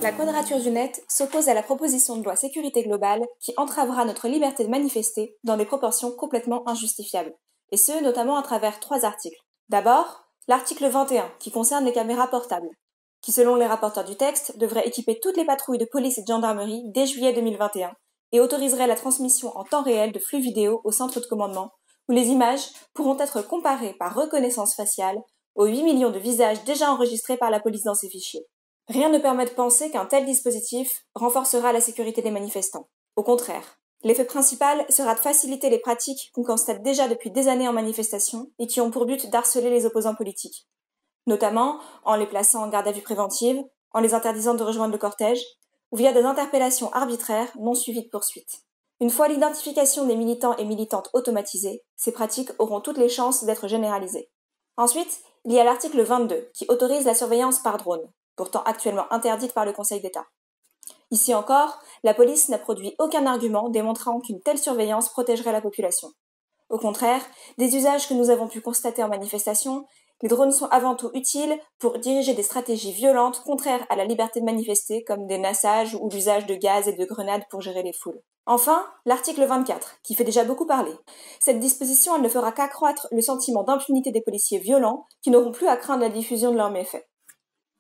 La Quadrature du Net s'oppose à la proposition de loi sécurité globale qui entravera notre liberté de manifester dans des proportions complètement injustifiables, et ce notamment à travers 3 articles. D'abord, l'article 21 qui concerne les caméras portables, qui selon les rapporteurs du texte devrait équiper toutes les patrouilles de police et de gendarmerie dès juillet 2021 et autoriserait la transmission en temps réel de flux vidéo au centre de commandement, où les images pourront être comparées par reconnaissance faciale aux 8 millions de visages déjà enregistrés par la police dans ces fichiers. Rien ne permet de penser qu'un tel dispositif renforcera la sécurité des manifestants. Au contraire, l'effet principal sera de faciliter les pratiques qu'on constate déjà depuis des années en manifestation et qui ont pour but d'harceler les opposants politiques, notamment en les plaçant en garde à vue préventive, en les interdisant de rejoindre le cortège, ou via des interpellations arbitraires non suivies de poursuites. Une fois l'identification des militants et militantes automatisée, ces pratiques auront toutes les chances d'être généralisées. Ensuite, il y a l'article 22 qui autorise la surveillance par drone, pourtant actuellement interdite par le Conseil d'État. Ici encore, la police n'a produit aucun argument démontrant qu'une telle surveillance protégerait la population. Au contraire, des usages que nous avons pu constater en manifestation, les drones sont avant tout utiles pour diriger des stratégies violentes contraires à la liberté de manifester, comme des nassages ou l'usage de gaz et de grenades pour gérer les foules. Enfin, l'article 24, qui fait déjà beaucoup parler. Cette disposition, elle ne fera qu'accroître le sentiment d'impunité des policiers violents qui n'auront plus à craindre la diffusion de leurs méfaits.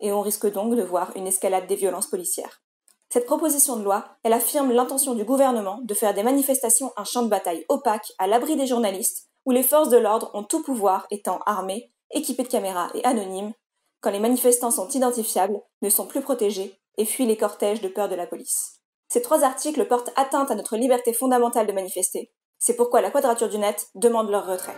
Et on risque donc de voir une escalade des violences policières. Cette proposition de loi, elle affirme l'intention du gouvernement de faire des manifestations un champ de bataille opaque à l'abri des journalistes, où les forces de l'ordre ont tout pouvoir étant armées, équipées de caméras et anonymes, quand les manifestants sont identifiables, ne sont plus protégés et fuient les cortèges de peur de la police. Ces 3 articles portent atteinte à notre liberté fondamentale de manifester. C'est pourquoi la Quadrature du Net demande leur retrait.